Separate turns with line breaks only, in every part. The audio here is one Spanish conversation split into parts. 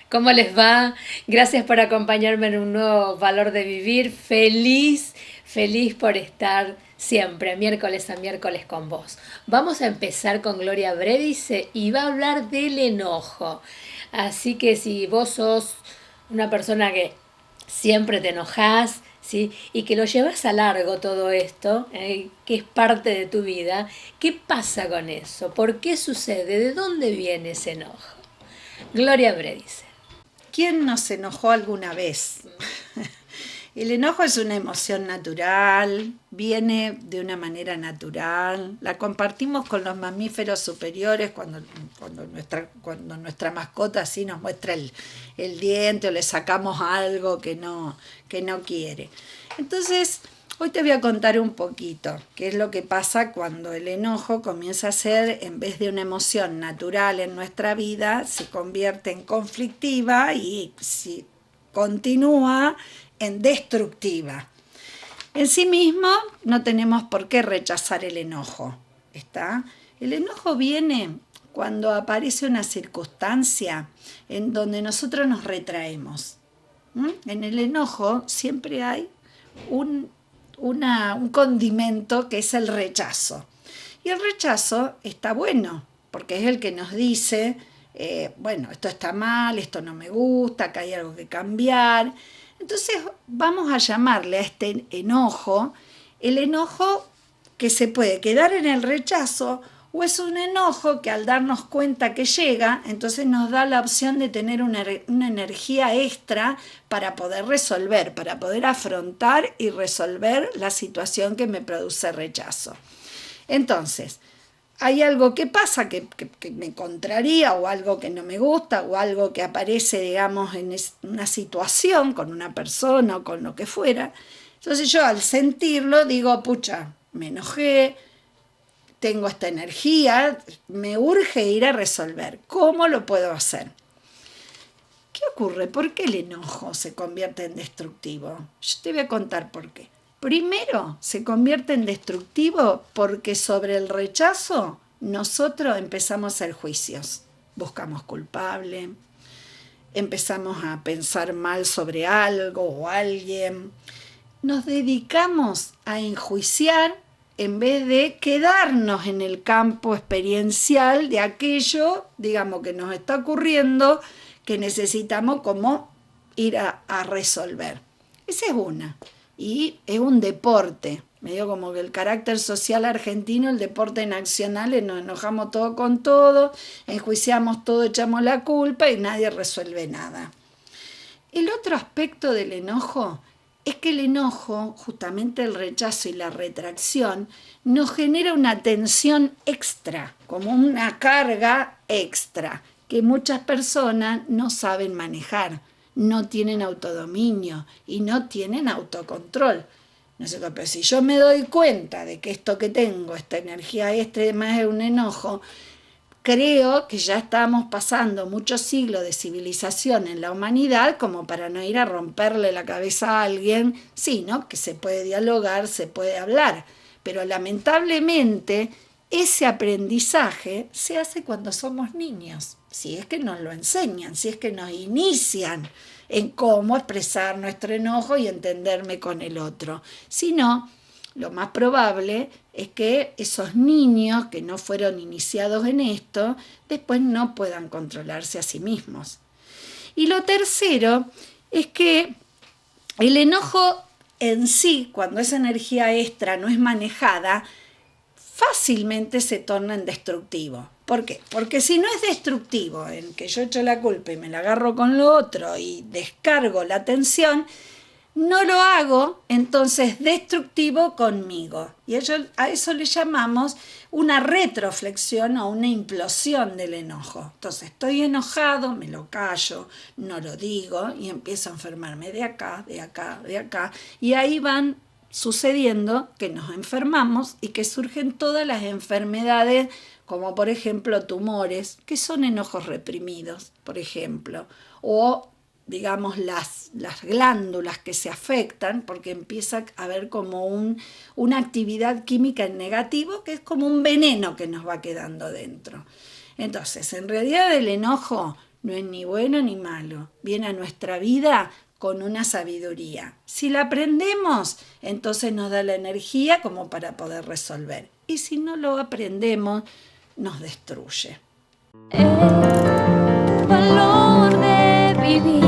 ¿Cómo les va? Gracias por acompañarme en un nuevo Valor de Vivir. Feliz, feliz por estar siempre, miércoles a miércoles con vos. Vamos a empezar con Gloria Bredice y va a hablar del enojo. Así que si vos sos una persona que siempre te enojás, ¿sí? Y que lo llevas a largo todo esto, que es parte de tu vida, ¿qué pasa con eso? ¿Por qué sucede? ¿De dónde viene ese enojo? Gloria Bredice.
¿Quién nos enojó alguna vez? El enojo es una emoción natural, viene de una manera natural, la compartimos con los mamíferos superiores cuando nuestra mascota así nos muestra el diente o le sacamos algo que no quiere. Entonces, hoy te voy a contar un poquito qué es lo que pasa cuando el enojo comienza a ser, en vez de una emoción natural en nuestra vida, se convierte en conflictiva y si continúa en destructiva. En sí mismo no tenemos por qué rechazar el enojo. ¿Está? El enojo viene cuando aparece una circunstancia en donde nosotros nos retraemos. En el enojo siempre hay un condimento que es el rechazo. Y el rechazo está bueno, porque es el que nos dice, bueno, esto está mal, esto no me gusta, acá hay algo que cambiar. Entonces vamos a llamarle a este enojo, el enojo que se puede quedar en el rechazo, o es un enojo que al darnos cuenta que llega, entonces nos da la opción de tener una energía extra para poder resolver, para poder afrontar y resolver la situación que me produce rechazo. Entonces, hay algo que pasa que me contraría, o algo que no me gusta, o algo que aparece, digamos, en una situación con una persona o con lo que fuera. Entonces yo al sentirlo digo, pucha, me enojé, tengo esta energía, me urge ir a resolver. ¿Cómo lo puedo hacer? ¿Qué ocurre? ¿Por qué el enojo se convierte en destructivo? Yo te voy a contar por qué. Primero, se convierte en destructivo porque sobre el rechazo nosotros empezamos a hacer juicios. Buscamos culpable, empezamos a pensar mal sobre algo o alguien. Nos dedicamos a enjuiciar en vez de quedarnos en el campo experiencial de aquello, digamos, que nos está ocurriendo, que necesitamos como ir a resolver. Esa es una. Y es un deporte, medio como que el carácter social argentino, el deporte nacional, nos enojamos todo con todo, enjuiciamos todo, echamos la culpa y nadie resuelve nada. El otro aspecto del enojo es que el enojo, justamente el rechazo y la retracción, nos genera una tensión extra, como una carga extra, que muchas personas no saben manejar, no tienen autodominio y no tienen autocontrol. No sé, pero si yo me doy cuenta de que esto que tengo, esta energía extra y demás es un enojo, creo que ya estamos pasando muchos siglos de civilización en la humanidad como para no ir a romperle la cabeza a alguien, sí, ¿no? Que se puede dialogar, se puede hablar, pero lamentablemente ese aprendizaje se hace cuando somos niños, si es que nos lo enseñan, si es que nos inician en cómo expresar nuestro enojo y entenderme con el otro. Si no, lo más probable es que esos niños que no fueron iniciados en esto, después no puedan controlarse a sí mismos. Y lo tercero es que el enojo en sí, cuando esa energía extra no es manejada, fácilmente se torna en destructivo. ¿Por qué? Porque si no es destructivo, en que yo echo la culpa y me la agarro con lo otro y descargo la tensión, no lo hago, entonces destructivo conmigo. Y a eso le llamamos una retroflexión o una implosión del enojo. Entonces estoy enojado, me lo callo, no lo digo y empiezo a enfermarme de acá, de acá, de acá. Y ahí van sucediendo que nos enfermamos y que surgen todas las enfermedades, como por ejemplo tumores, que son enojos reprimidos, por ejemplo, o digamos las glándulas que se afectan porque empieza a haber como una actividad química en negativo que es como un veneno que nos va quedando dentro. Entonces, en realidad el enojo no es ni bueno ni malo, viene a nuestra vida con una sabiduría. Si la aprendemos, entonces nos da la energía como para poder resolver. Y si no lo aprendemos, nos destruye.
El valor de vivir.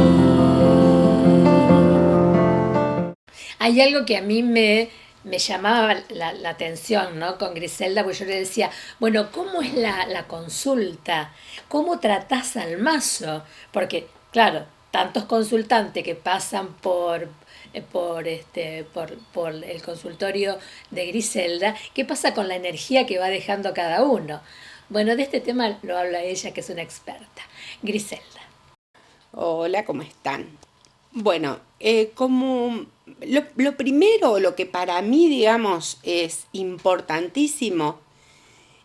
Hay algo que a mí me llamaba la atención, ¿no? Con Griselda, porque yo le decía, bueno, ¿cómo es la consulta? ¿Cómo tratás al mazo? Porque, claro, tantos consultantes que pasan por el consultorio de Griselda, ¿qué pasa con la energía que va dejando cada uno? Bueno, de este tema lo habla ella, que es una experta. Griselda.
Hola, ¿cómo están? Bueno, como lo primero, lo que para mí, digamos, es importantísimo,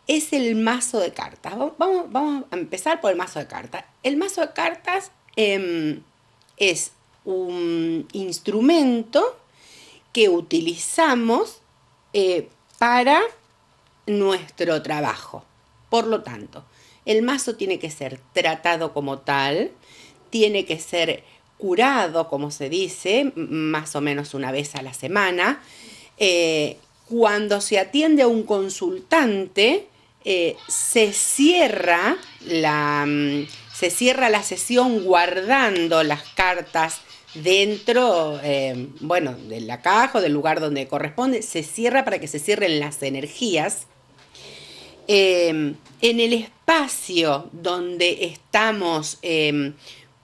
es el mazo de cartas. Vamos a empezar por el mazo de cartas. El mazo de cartas es un instrumento que utilizamos para nuestro trabajo. Por lo tanto, el mazo tiene que ser tratado como tal, tiene que ser curado, como se dice, más o menos una vez a la semana. Cuando se atiende a un consultante, se cierra la sesión guardando las cartas dentro, de la caja o del lugar donde corresponde. Se cierra para que se cierren las energías. En el espacio donde estamos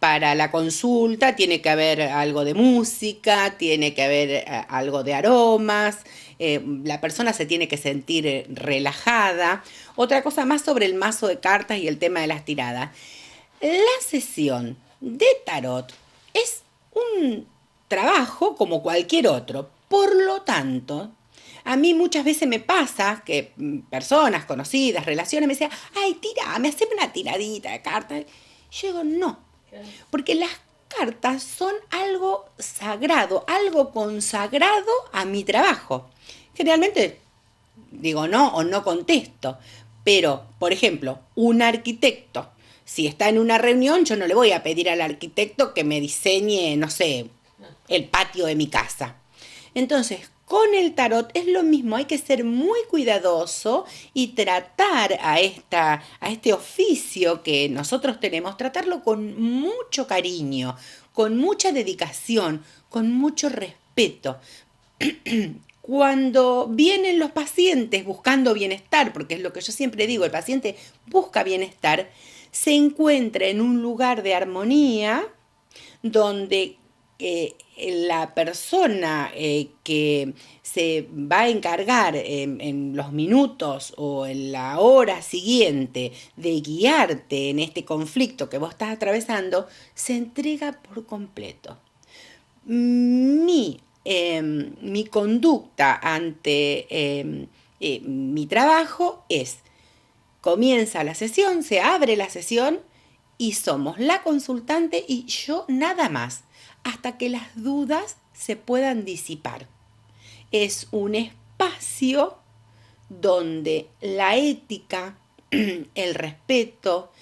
para la consulta tiene que haber algo de música, tiene que haber algo de aromas, la persona se tiene que sentir relajada. Otra cosa más sobre el mazo de cartas y el tema de las tiradas. La sesión de tarot es un trabajo como cualquier otro. Por lo tanto, a mí muchas veces me pasa que personas conocidas, relaciones, me decían, ay, tirame, haceme una tiradita de cartas. Yo digo, no, porque las cartas son algo sagrado, algo consagrado a mi trabajo. Generalmente digo no o no contesto, pero, por ejemplo, un arquitecto, si está en una reunión, yo no le voy a pedir al arquitecto que me diseñe, no sé, el patio de mi casa. Entonces, con el tarot es lo mismo, hay que ser muy cuidadoso y tratar a este oficio que nosotros tenemos, tratarlo con mucho cariño, con mucha dedicación, con mucho respeto. Cuando vienen los pacientes buscando bienestar, porque es lo que yo siempre digo, el paciente busca bienestar, se encuentra en un lugar de armonía donde la persona que se va a encargar en los minutos o en la hora siguiente de guiarte en este conflicto que vos estás atravesando, se entrega por completo. Mi conducta ante mi trabajo es, comienza la sesión, se abre la sesión y somos la consultante y yo nada más, hasta que las dudas se puedan disipar. Es un espacio donde la ética, el respeto,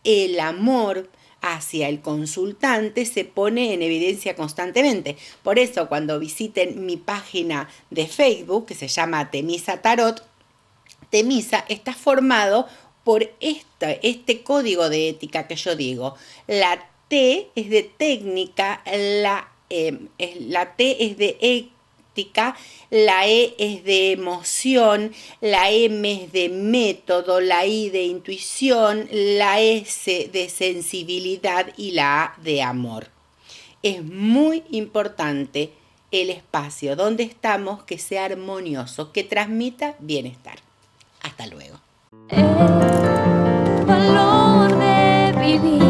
el amor hacia el consultante se pone en evidencia constantemente. Por eso, cuando visiten mi página de Facebook, que se llama Temisa Tarot, Temisa está formado por este código de ética que yo digo. La T es de técnica, la T es de ética, la E es de emoción, la M es de método, la I de intuición, la S de sensibilidad y la A de amor. Es muy importante el espacio donde estamos que sea armonioso, que transmita bienestar. Hasta luego.
El valor de vivir.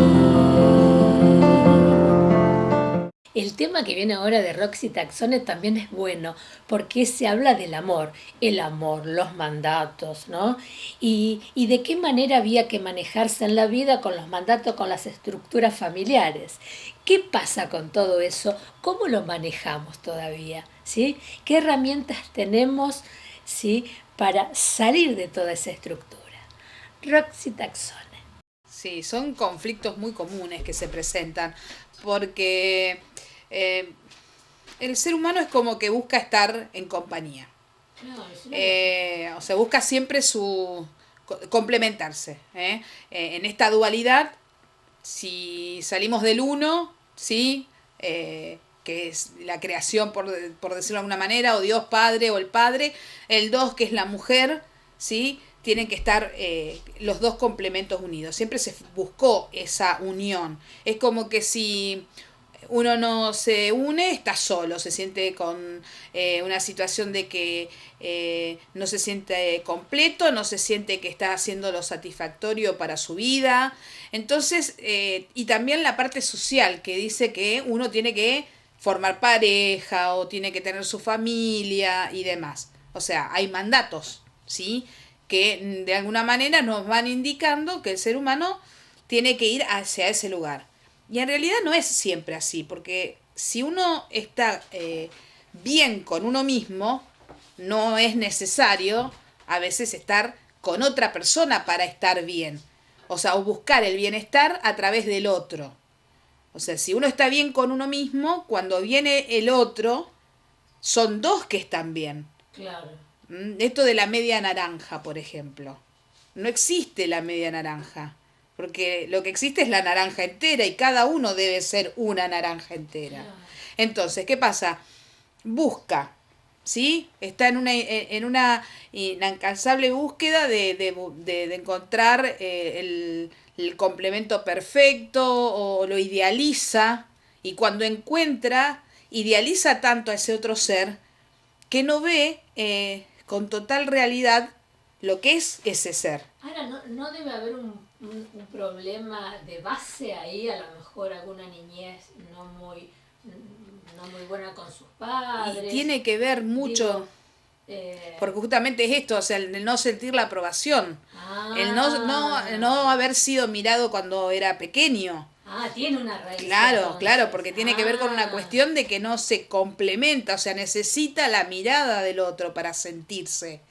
El tema que viene ahora de Roxy Taxone también es bueno, porque se habla del amor, el amor, los mandatos, ¿no? Y de qué manera había que manejarse en la vida con los mandatos, con las estructuras familiares. ¿Qué pasa con todo eso? ¿Cómo lo manejamos todavía? ¿Sí? ¿Qué herramientas tenemos, ¿sí?, para salir de toda esa estructura? Roxy Taxone.
sí, son conflictos muy comunes que se presentan, porque el ser humano es como que busca estar en compañía.
No, es
O sea, busca siempre complementarse. En esta dualidad, si salimos del uno, ¿sí? Que es la creación, por decirlo de alguna manera, o Dios Padre o el Padre, el dos, que es la mujer, ¿sí? Tienen que estar los dos complementos unidos. Siempre se buscó esa unión. Es como que si uno no se une, está solo, se siente con una situación de que no se siente completo, no se siente que está haciendo lo satisfactorio para su vida. Entonces, y también la parte social, que dice que uno tiene que formar pareja o tiene que tener su familia y demás. O sea, hay mandatos, ¿sí? Que de alguna manera nos van indicando que el ser humano tiene que ir hacia ese lugar. Y en realidad no es siempre así, porque si uno está bien con uno mismo, no es necesario a veces estar con otra persona para estar bien. O sea, o buscar el bienestar a través del otro. O sea, si uno está bien con uno mismo, cuando viene el otro, son dos que están bien.
claro.
Esto de la media naranja, por ejemplo. No existe la media naranja. Porque lo que existe es la naranja entera y cada uno debe ser una naranja entera.
Claro.
Entonces, ¿qué pasa? Busca, ¿sí? Está en una incansable búsqueda de encontrar el complemento perfecto, o lo idealiza, y cuando encuentra, idealiza tanto a ese otro ser que no ve con total realidad lo que es ese ser.
Ahora, no debe haber un problema de base ahí, a lo mejor alguna niñez no muy buena con sus padres.
Y tiene que ver mucho, porque justamente es esto, o sea, el no sentir la aprobación, el no haber sido mirado cuando era pequeño.
Tiene una raíz.
Claro,
entonces.
claro, porque tiene que ver con una cuestión de que no se complementa, o sea, necesita la mirada del otro para sentirse.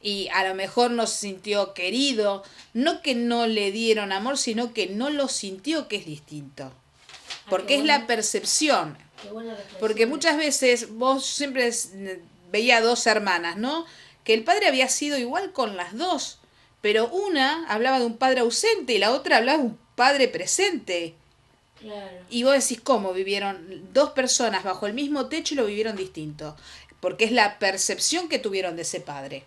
Y a lo mejor no se sintió querido, no que no le dieron amor, sino que no lo sintió, que es distinto. Porque es la percepción.
Qué buena reflexión.
Porque muchas veces vos siempre veía dos hermanas, ¿no? Que el padre había sido igual con las dos, pero una hablaba de un padre ausente y la otra hablaba de un padre presente.
Claro.
Y vos decís, ¿cómo vivieron dos personas bajo el mismo techo y lo vivieron distinto? Porque es la percepción que tuvieron de ese padre.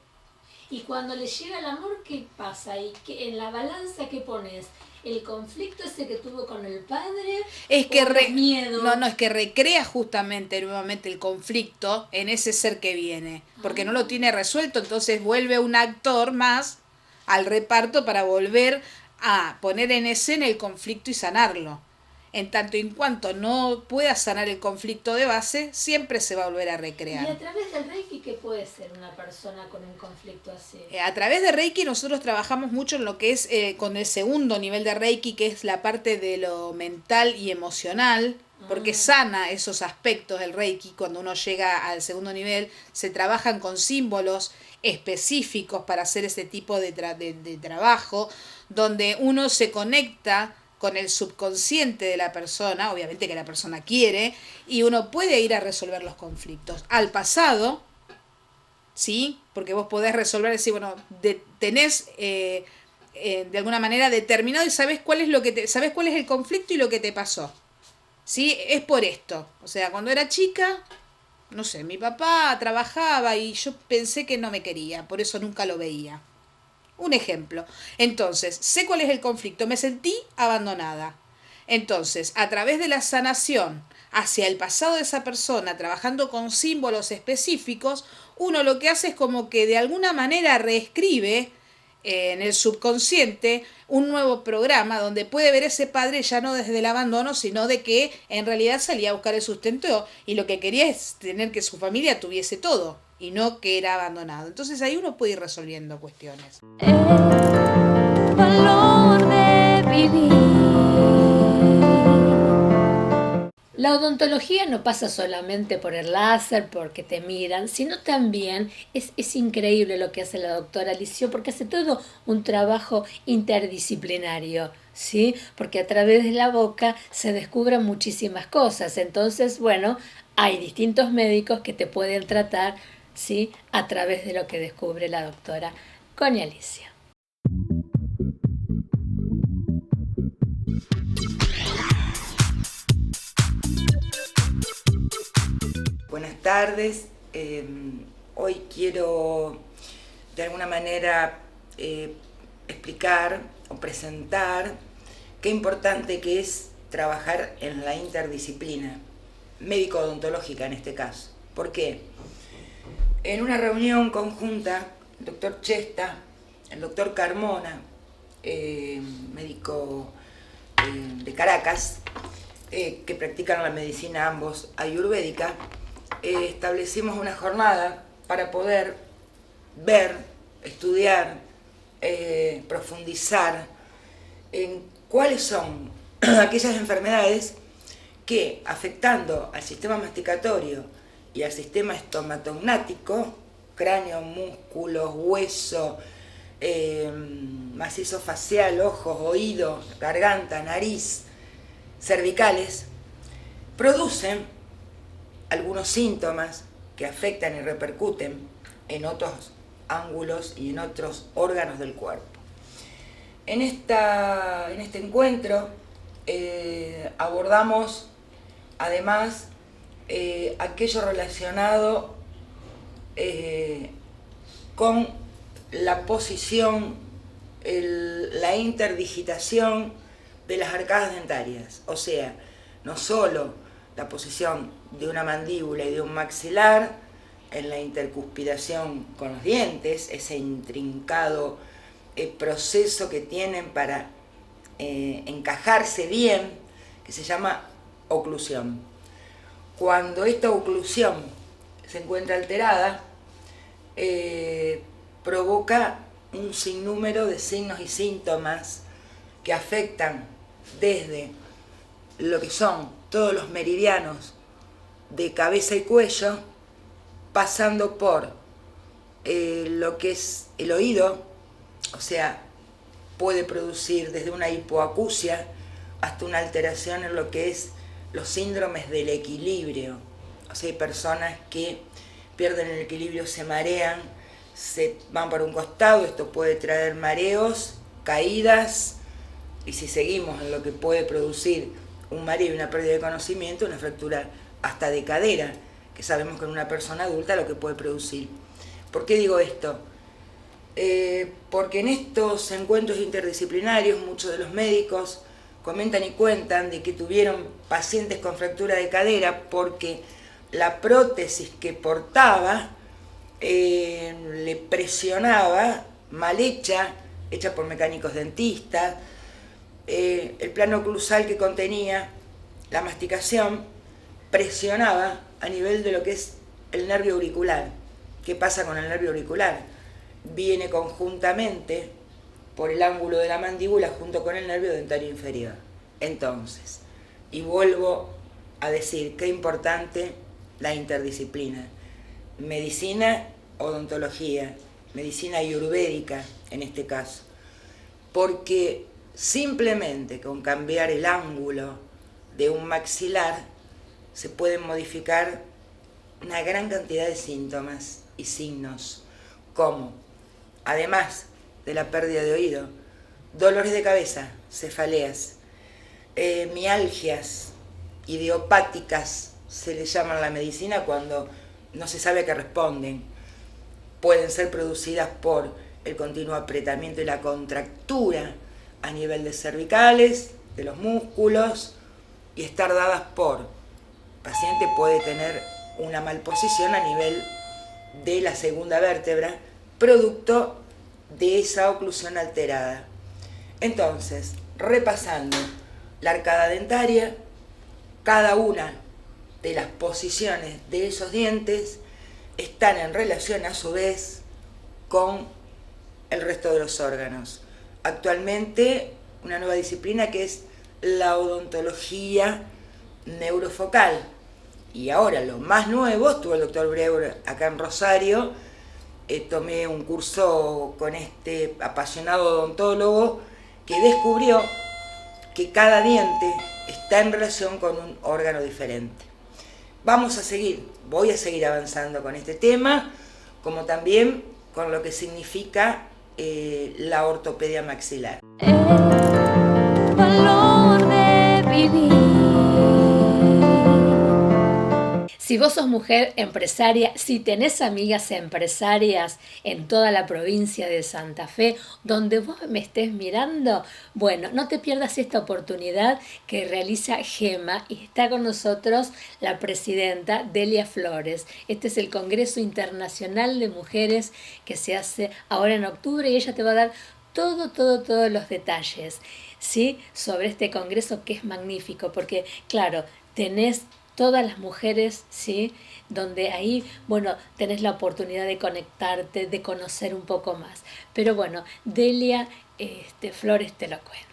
Y cuando le llega el amor, ¿qué pasa? ¿Y en la balanza qué pones? ¿El conflicto ese que tuvo con el padre?
Es que
miedo.
No, es que recrea justamente nuevamente el conflicto en ese ser que viene, porque no lo tiene resuelto, entonces vuelve un actor más al reparto para volver a poner en escena el conflicto y sanarlo. En tanto y en cuanto no pueda sanar el conflicto de base, siempre se va a volver a recrear.
¿Y a través del Reiki qué puede ser una persona con un conflicto así?
A través de Reiki nosotros trabajamos mucho en lo que es con el segundo nivel de Reiki, que es la parte de lo mental y emocional, porque sana esos aspectos del Reiki. Cuando uno llega al segundo nivel, se trabajan con símbolos específicos para hacer ese tipo de trabajo, donde uno se conecta con el subconsciente de la persona, obviamente que la persona quiere, y uno puede ir a resolver los conflictos. Al pasado, ¿sí? Porque vos podés resolver, decir, bueno, tenés de alguna manera determinado y sabés cuál es sabés cuál es el conflicto y lo que te pasó. ¿Sí? Es por esto. O sea, cuando era chica, no sé, mi papá trabajaba y yo pensé que no me quería, por eso nunca lo veía. Un ejemplo. Entonces, sé cuál es el conflicto, me sentí abandonada. Entonces, a través de la sanación hacia el pasado de esa persona, trabajando con símbolos específicos, uno lo que hace es como que de alguna manera reescribe en el subconsciente un nuevo programa donde puede ver ese padre ya no desde el abandono, sino de que en realidad salía a buscar el sustento y lo que quería es tener que su familia tuviese todo y no que era abandonado. Entonces ahí uno puede ir resolviendo cuestiones.
El valor de vivir.
La odontología no pasa solamente por el láser, porque te miran, sino también es increíble lo que hace la doctora Alicio, porque hace todo un trabajo interdisciplinario. ¿sí? Porque a través de la boca se descubren muchísimas cosas. Entonces, bueno, hay distintos médicos que te pueden tratar, ¿sí? A través de lo que descubre la doctora Connie Alicia.
Buenas tardes. Hoy quiero de alguna manera explicar o presentar qué importante que es trabajar en la interdisciplina, médico-odontológica en este caso. ¿Por qué? En una reunión conjunta, el doctor Chesta, el doctor Carmona, médico de Caracas, que practican la medicina ambos ayurvédica, establecimos una jornada para poder ver, estudiar, profundizar en cuáles son aquellas enfermedades que, afectando al sistema masticatorio y al sistema estomatognático, cráneo, músculos, hueso, macizo facial, ojos, oídos, garganta, nariz, cervicales, producen algunos síntomas que afectan y repercuten en otros ángulos y en otros órganos del cuerpo. En este encuentro abordamos además aquello relacionado con la posición, la interdigitación de las arcadas dentarias, o sea, no solo la posición de una mandíbula y de un maxilar en la intercuspidación con los dientes, ese intrincado proceso que tienen para encajarse bien, que se llama oclusión. Cuando esta oclusión se encuentra alterada, provoca un sinnúmero de signos y síntomas que afectan desde lo que son todos los meridianos de cabeza y cuello, pasando por lo que es el oído, o sea, puede producir desde una hipoacusia hasta una alteración en lo que es los síndromes del equilibrio. O sea, hay personas que pierden el equilibrio, se marean, se van para un costado, esto puede traer mareos, caídas, y si seguimos en lo que puede producir un mareo y una pérdida de conocimiento, una fractura hasta de cadera, que sabemos que en una persona adulta lo que puede producir. ¿Por qué digo esto? Porque en estos encuentros interdisciplinarios muchos de los médicos comentan y cuentan de que tuvieron pacientes con fractura de cadera porque la prótesis que portaba le presionaba, mal hecha por mecánicos dentistas, el plano oclusal que contenía la masticación presionaba a nivel de lo que es el nervio auricular. ¿Qué pasa con el nervio auricular? Viene conjuntamente por el ángulo de la mandíbula junto con el nervio dentario inferior. Entonces, y vuelvo a decir, qué importante la interdisciplina. Medicina, odontología, medicina ayurvédica en este caso. Porque simplemente con cambiar el ángulo de un maxilar se pueden modificar una gran cantidad de síntomas y signos, como, además de la pérdida de oído, dolores de cabeza, cefaleas, mialgias idiopáticas, se le llama en la medicina cuando no se sabe a qué responden. Pueden ser producidas por el continuo apretamiento y la contractura a nivel de cervicales, de los músculos, y estar dadas por, el paciente puede tener una malposición a nivel de la segunda vértebra, producto de esa oclusión alterada. Entonces, repasando la arcada dentaria, cada una de las posiciones de esos dientes están en relación a su vez con el resto de los órganos. Actualmente una nueva disciplina que es la odontología neurofocal. Y ahora lo más nuevo, estuvo el doctor Breuer acá en Rosario, tomé un curso con este apasionado odontólogo que descubrió que cada diente está en relación con un órgano diferente. Voy a seguir avanzando con este tema, como también con lo que significa la ortopedia maxilar.
El valor de vivir. Si vos sos mujer empresaria, si tenés amigas empresarias en toda la provincia de Santa Fe, donde vos me estés mirando, bueno, no te pierdas esta oportunidad que realiza GEMA y está con nosotros la presidenta Delia Flores. Este es el Congreso Internacional de Mujeres que se hace ahora en octubre y ella te va a dar todos los detalles, ¿sí? Sobre este congreso que es magnífico, porque claro, tenés todas las mujeres, ¿sí? Donde ahí, bueno, tenés la oportunidad de conectarte, de conocer un poco más. Pero bueno, Delia Flores te lo cuenta.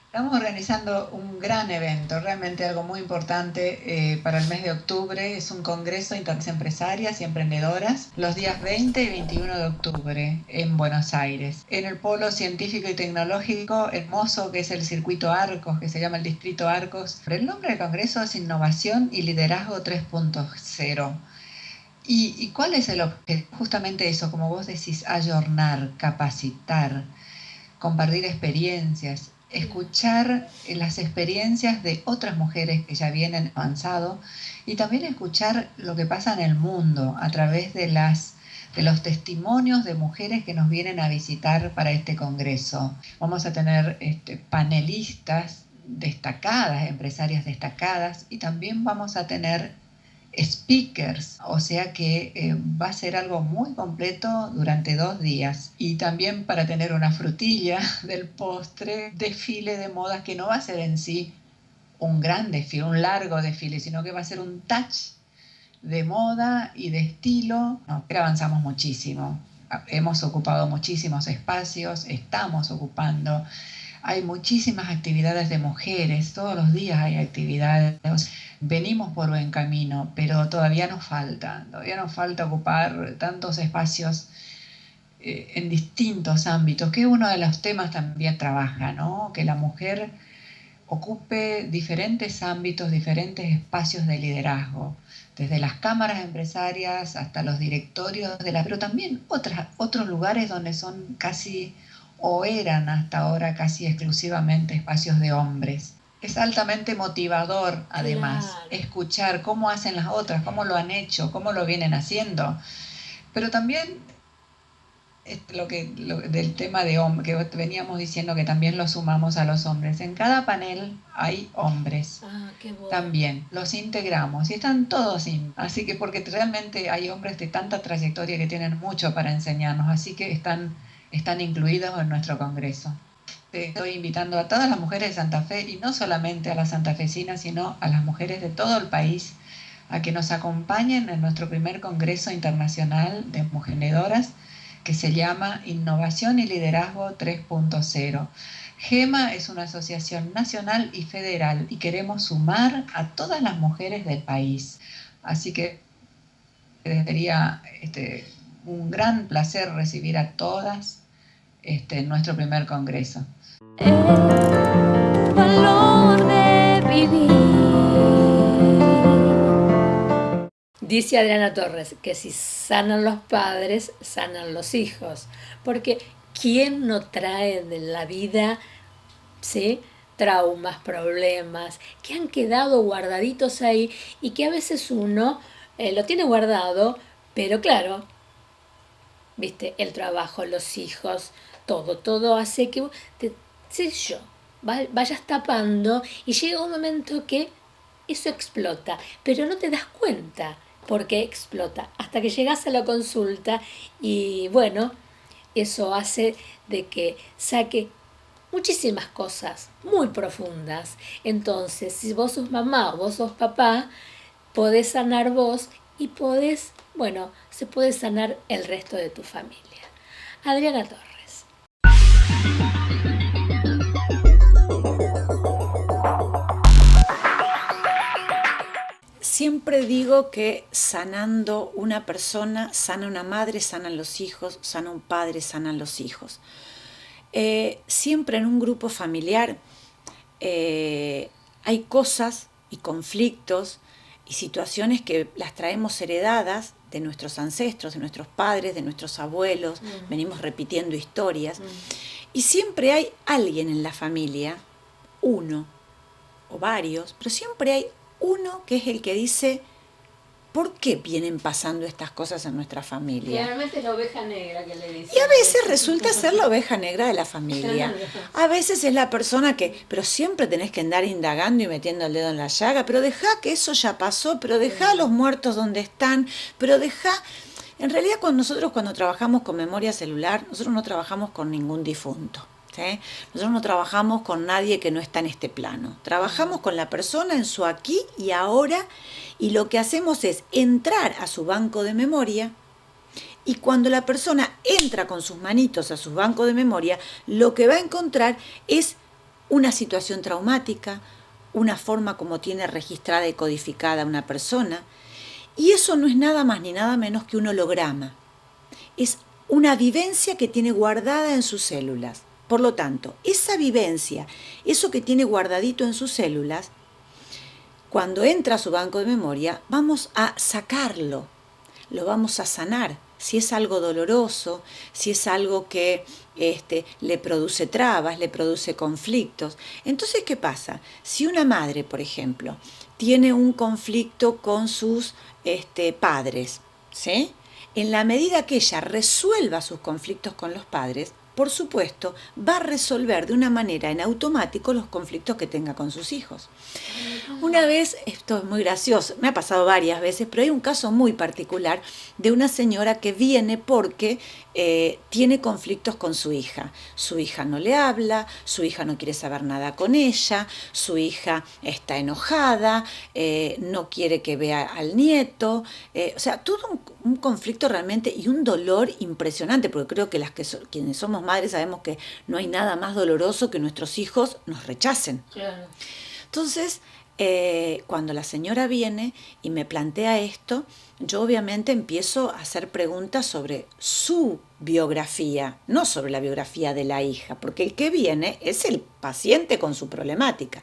Estamos organizando un gran evento, realmente algo muy importante para el mes de octubre. Es un congreso de empresarias y emprendedoras los días 20 y 21 de octubre en Buenos Aires. En el polo científico y tecnológico hermoso que es el circuito Arcos, que se llama el distrito Arcos. El nombre del congreso es Innovación y Liderazgo 3.0. ¿Y cuál es el objetivo? Justamente eso, como vos decís, ayornar, capacitar, compartir experiencias, escuchar las experiencias de otras mujeres que ya vienen avanzado y también escuchar lo que pasa en el mundo a través de los testimonios de mujeres que nos vienen a visitar para este congreso. Vamos a tener panelistas destacadas, empresarias destacadas, y también vamos a tener speakers, o sea que va a ser algo muy completo durante 2 días. Y también, para tener una frutilla del postre, desfile de modas, que no va a ser en sí un gran desfile, un largo desfile, sino que va a ser un touch de moda y de estilo. Pero avanzamos muchísimo, hemos ocupado muchísimos espacios, estamos ocupando. Hay muchísimas actividades de mujeres, todos los días hay actividades. Venimos por buen camino, pero todavía nos falta ocupar tantos espacios en distintos ámbitos, que uno de los temas también trabaja, ¿no? Que la mujer ocupe diferentes ámbitos, diferentes espacios de liderazgo, desde las cámaras empresarias hasta los directorios pero también otros lugares donde son casi, o eran hasta ahora casi exclusivamente, espacios de hombres. Es altamente motivador, además, claro, escuchar cómo hacen las otras, cómo lo han hecho, cómo lo vienen haciendo. Pero también del tema de hombres, que veníamos diciendo que también lo sumamos a los hombres. En cada panel hay hombres.
Qué bueno.
También los integramos y están todos así que, porque realmente hay hombres de tanta trayectoria que tienen mucho para enseñarnos, así que están incluidos en nuestro congreso. Estoy invitando a todas las mujeres de Santa Fe, y no solamente a las santafesinas, sino a las mujeres de todo el país, a que nos acompañen en nuestro primer Congreso Internacional de Emprendedoras, que se llama Innovación y Liderazgo 3.0. GEMA es una asociación nacional y federal y queremos sumar a todas las mujeres del país. Así que sería un gran placer recibir a todas en nuestro primer Congreso.
El valor de vivir. Dice Adriana Torres que si sanan los padres, sanan los hijos. Porque ¿quién no trae de la vida, ¿sí?, traumas, problemas que han quedado guardaditos ahí y que a veces uno lo tiene guardado, pero claro, viste, el trabajo, los hijos, todo hace que vayas tapando y llega un momento que eso explota, pero no te das cuenta porque explota hasta que llegas a la consulta y bueno, eso hace de que saque muchísimas cosas muy profundas. Entonces, si vos sos mamá o vos sos papá, podés sanar vos y se puede sanar el resto de tu familia. Adriana Torres.
siempre digo que sanando una persona, sana una madre, sanan los hijos, sana un padre, sanan los hijos. Siempre en un grupo familiar hay cosas y conflictos y situaciones que las traemos heredadas de nuestros ancestros, de nuestros padres, de nuestros abuelos, venimos repitiendo historias, y siempre hay alguien en la familia, uno o varios, pero siempre hay uno que es el que dice, ¿por qué vienen pasando estas cosas en nuestra familia?
Generalmente es la oveja negra que le dicen.
Y a veces resulta ser la oveja negra de la familia. A veces es la persona que, pero siempre tenés que andar indagando y metiendo el dedo en la llaga, pero dejá que eso ya pasó, pero dejá a los muertos donde están, pero dejá... En realidad cuando trabajamos con memoria celular, nosotros no trabajamos con ningún difunto. ¿Sí? Nosotros no trabajamos con nadie que no está en este plano. Trabajamos con la persona en su aquí y ahora, y lo que hacemos es entrar a su banco de memoria, y cuando la persona entra con sus manitos a su banco de memoria, lo que va a encontrar es una situación traumática, una forma como tiene registrada y codificada una persona, y eso no es nada más ni nada menos que un holograma. Es una vivencia que tiene guardada en sus células. Por lo tanto, esa vivencia, eso que tiene guardadito en sus células, cuando entra a su banco de memoria, vamos a sacarlo, lo vamos a sanar. Si es algo doloroso, si es algo que le produce trabas, le produce conflictos. Entonces, ¿qué pasa? Si una madre, por ejemplo, tiene un conflicto con sus padres, ¿sí? En la medida que ella resuelva sus conflictos con los padres, por supuesto, va a resolver de una manera en automático los conflictos que tenga con sus hijos. Una vez, esto es muy gracioso, me ha pasado varias veces, pero hay un caso muy particular de una señora que viene porque tiene conflictos con su hija. Su hija no le habla, su hija no quiere saber nada con ella, su hija está enojada, no quiere que vea al nieto, o sea, todo un conflicto realmente y un dolor impresionante, porque creo que quienes somos madres sabemos que no hay nada más doloroso que nuestros hijos nos rechacen.
Claro.
Entonces, cuando la señora viene y me plantea esto, yo obviamente empiezo a hacer preguntas sobre su biografía, no sobre la biografía de la hija, porque el que viene es el paciente con su problemática.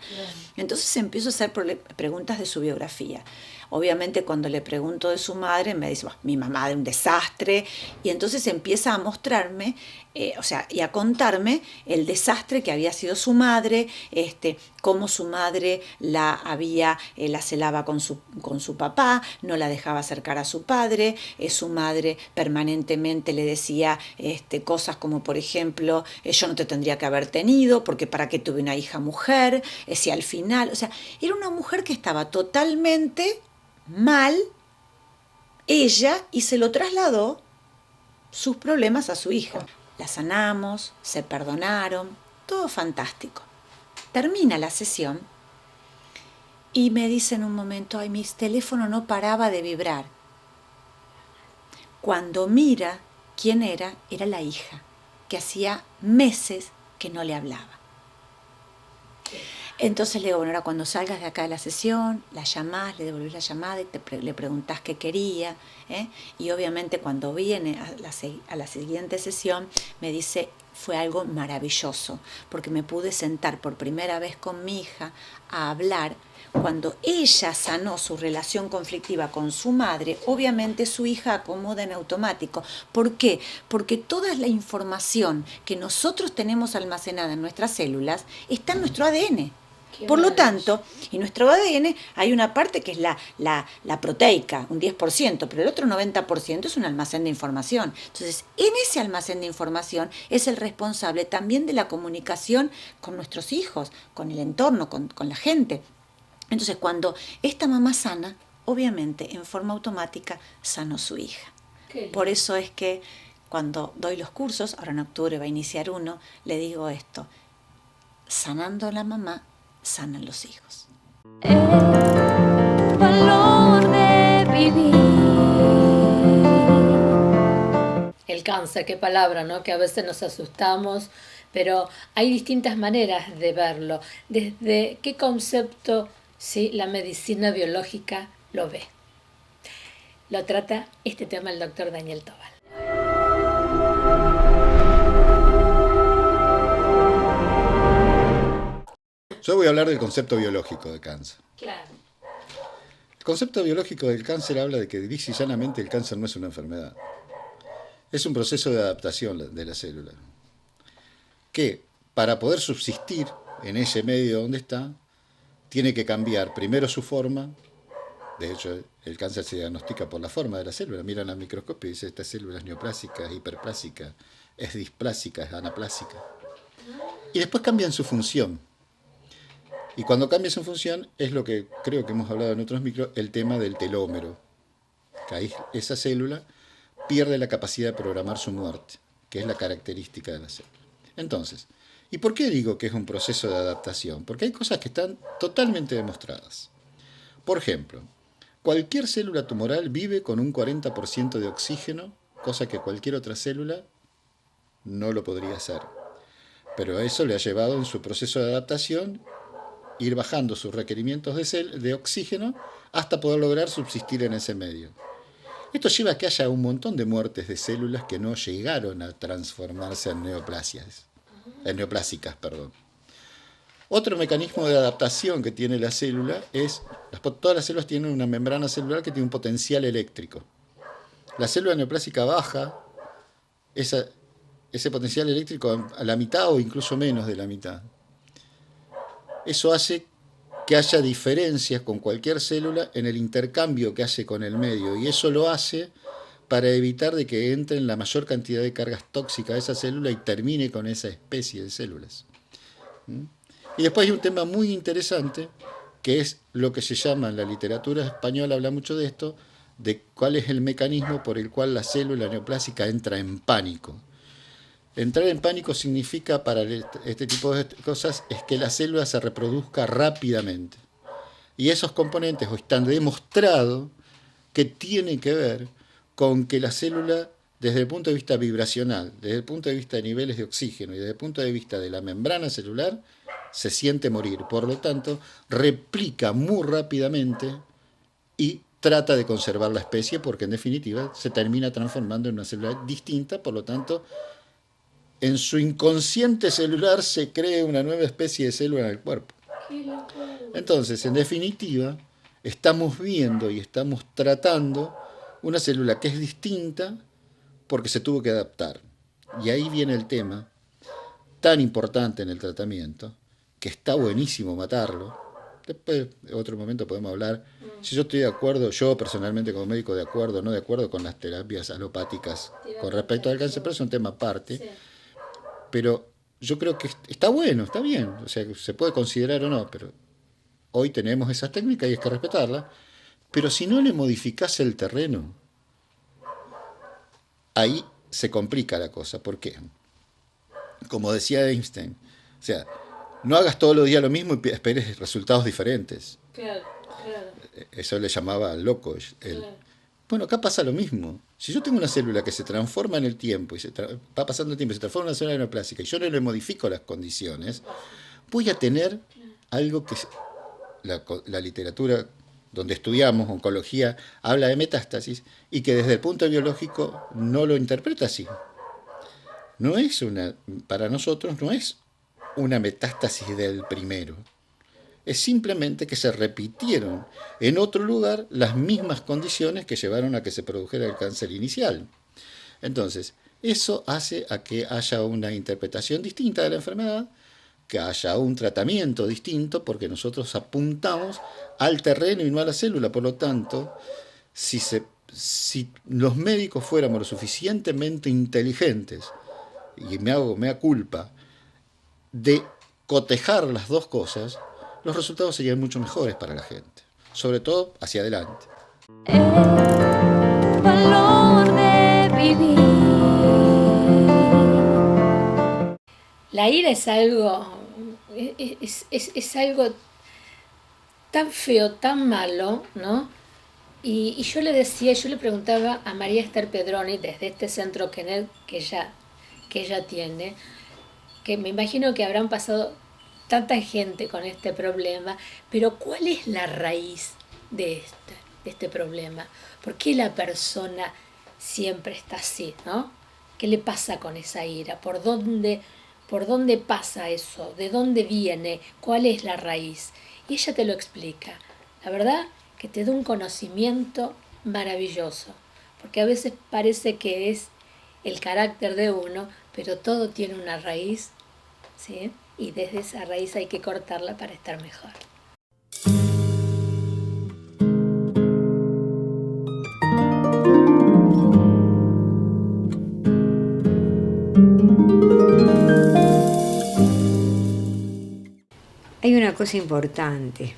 Entonces empiezo a hacer preguntas de su biografía. Obviamente cuando le pregunto de su madre me dice, mi mamá de un desastre, y entonces empieza a mostrarme, y a contarme el desastre que había sido su madre, cómo su madre la celaba con su papá, no la dejaba acercar a su padre, su madre permanentemente le decía cosas como, por ejemplo, yo no te tendría que haber tenido, porque para qué tuve una hija mujer, si al final, era una mujer que estaba totalmente mal, ella, y se lo trasladó sus problemas a su hija. La sanamos, se perdonaron, todo fantástico. Termina la sesión y me dice en un momento, mi teléfono no paraba de vibrar. Cuando mira quién era la hija, que hacía meses que no le hablaba. Entonces le digo, bueno, ahora cuando salgas de acá de la sesión, la llamás, le devolvés la llamada y le preguntás qué quería, y obviamente cuando viene a la siguiente sesión me dice, fue algo maravilloso, porque me pude sentar por primera vez con mi hija a hablar. Cuando ella sanó su relación conflictiva con su madre, obviamente su hija acomoda en automático. ¿Por qué? Porque toda la información que nosotros tenemos almacenada en nuestras células está en nuestro ADN. Por lo tanto, en nuestro ADN hay una parte que es la proteica, un 10%, pero el otro 90% es un almacén de información. Entonces, en ese almacén de información es el responsable también de la comunicación con nuestros hijos, con el entorno, con la gente. Entonces, cuando esta mamá sana, obviamente, en forma automática, sanó su hija. Por eso es que cuando doy los cursos, ahora en octubre va a iniciar uno, le digo esto, sanando a la mamá, sanan los hijos.
El valor de vivir. El cáncer, qué palabra, ¿no? Que a veces nos asustamos, pero hay distintas maneras de verlo. Desde qué concepto, ¿sí?, la medicina biológica lo ve. Lo trata este tema el doctor Daniel Tobal.
Yo voy a hablar del concepto biológico de cáncer.
Claro.
El concepto biológico del cáncer habla de que lisa y llanamente el cáncer no es una enfermedad. Es un proceso de adaptación de la célula, que para poder subsistir en ese medio donde está, tiene que cambiar primero su forma. De hecho, el cáncer se diagnostica por la forma de la célula. Miran al microscopio y dice, esta célula es neoplásica, es hiperplásica, es displásica, es anaplásica. Y después cambian su función. Y cuando cambia su función, es lo que creo que hemos hablado en otros micros, el tema del telómero. Que ahí esa célula pierde la capacidad de programar su muerte, que es la característica de la célula. Entonces, ¿y por qué digo que es un proceso de adaptación? Porque hay cosas que están totalmente demostradas. Por ejemplo, cualquier célula tumoral vive con un 40% de oxígeno, cosa que cualquier otra célula no lo podría hacer. Pero a eso le ha llevado en su proceso de adaptación ir bajando sus requerimientos de oxígeno hasta poder lograr subsistir en ese medio. Esto lleva a que haya un montón de muertes de células que no llegaron a transformarse en neoplásicas. Otro mecanismo de adaptación que tiene la célula es, todas las células tienen una membrana celular que tiene un potencial eléctrico. La célula neoplásica baja ese potencial eléctrico a la mitad o incluso menos de la mitad. Eso hace que haya diferencias con cualquier célula en el intercambio que hace con el medio, y eso lo hace para evitar de que entren la mayor cantidad de cargas tóxicas a esa célula y termine con esa especie de células. Y después hay un tema muy interesante, que es lo que se llama, en la literatura española habla mucho de esto, de cuál es el mecanismo por el cual la célula neoplásica entra en pánico. Entrar en pánico significa, para este tipo de cosas, es que la célula se reproduzca rápidamente. Y esos componentes están demostrados que tienen que ver con que la célula, desde el punto de vista vibracional, desde el punto de vista de niveles de oxígeno y desde el punto de vista de la membrana celular, se siente morir. Por lo tanto, replica muy rápidamente y trata de conservar la especie, porque en definitiva se termina transformando en una célula distinta. Por lo tanto, en su inconsciente celular se crea una nueva especie de célula en el cuerpo. Entonces, en definitiva, estamos viendo y estamos tratando una célula que es distinta porque se tuvo que adaptar. Y ahí viene el tema tan importante en el tratamiento, que está buenísimo matarlo. Después, en otro momento podemos hablar. Si yo estoy de acuerdo, yo personalmente como médico de acuerdo o no de acuerdo con las terapias alopáticas con respecto al cáncer, pero es un tema aparte. Sí. Pero yo creo que está bueno, está bien, o sea, se puede considerar o no, pero hoy tenemos esas técnicas y hay que respetarlas. Pero si no le modificás el terreno, ahí se complica la cosa. ¿Por qué? Como decía Einstein, o sea, no hagas todos los días lo mismo y esperes resultados diferentes. Claro. Eso le llamaba loco. Bueno, acá pasa lo mismo. Si yo tengo una célula que se transforma en el tiempo, y va pasando el tiempo y se transforma en una célula neoplásica, y yo no le modifico las condiciones, voy a tener algo que la literatura donde estudiamos oncología habla de metástasis, y que desde el punto biológico no lo interpreta así. Para nosotros no es una metástasis del primero. Es simplemente que se repitieron en otro lugar las mismas condiciones que llevaron a que se produjera el cáncer inicial. Entonces, eso hace a que haya una interpretación distinta de la enfermedad, que haya un tratamiento distinto, porque nosotros apuntamos al terreno y no a la célula. Por lo tanto, si los médicos fuéramos lo suficientemente inteligentes, y me hago mea culpa, de cotejar las dos cosas, los resultados serían mucho mejores para la gente, sobre todo hacia adelante.
El valor de vivir. La ira es algo tan feo, tan malo, ¿no? Y yo le preguntaba a María Esther Pedroni, desde este centro que ella tiene, que me imagino que habrán pasado tanta gente con este problema, pero ¿cuál es la raíz de esto? de este problema? ¿Por qué la persona siempre está así, ¿no? ¿Qué le pasa con esa ira? ¿Por dónde pasa eso? ¿De dónde viene? ¿Cuál es la raíz? Y ella te lo explica. La verdad que te da un conocimiento maravilloso, porque a veces parece que es el carácter de uno, pero todo tiene una raíz, ¿sí? Y desde esa raíz hay que cortarla para estar mejor.
Hay una cosa importante.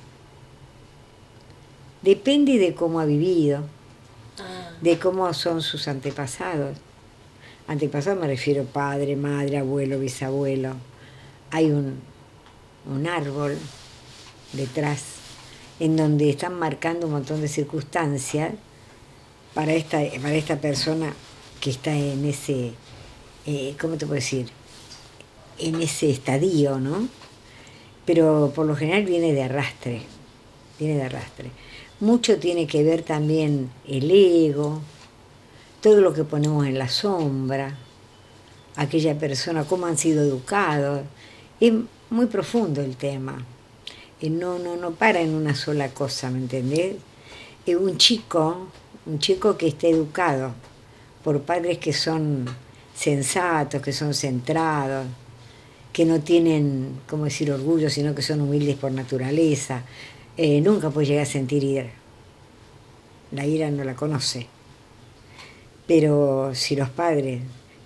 Depende de cómo ha vivido, de cómo son sus antepasados. Antepasados me refiero padre, madre, abuelo, bisabuelo. Hay un árbol detrás en donde están marcando un montón de circunstancias para esta persona que está en ese, ¿cómo te puedo decir? En ese estadio, ¿no? Pero por lo general viene de arrastre. Mucho tiene que ver también el ego, todo lo que ponemos en la sombra, aquella persona, cómo han sido educados. Es muy profundo el tema. No para en una sola cosa, ¿me entendés? Un chico que esté educado por padres que son sensatos, que son centrados, que no tienen, ¿cómo decir?, orgullo, sino que son humildes por naturaleza, nunca puede llegar a sentir ira. La ira no la conoce. Pero si los padres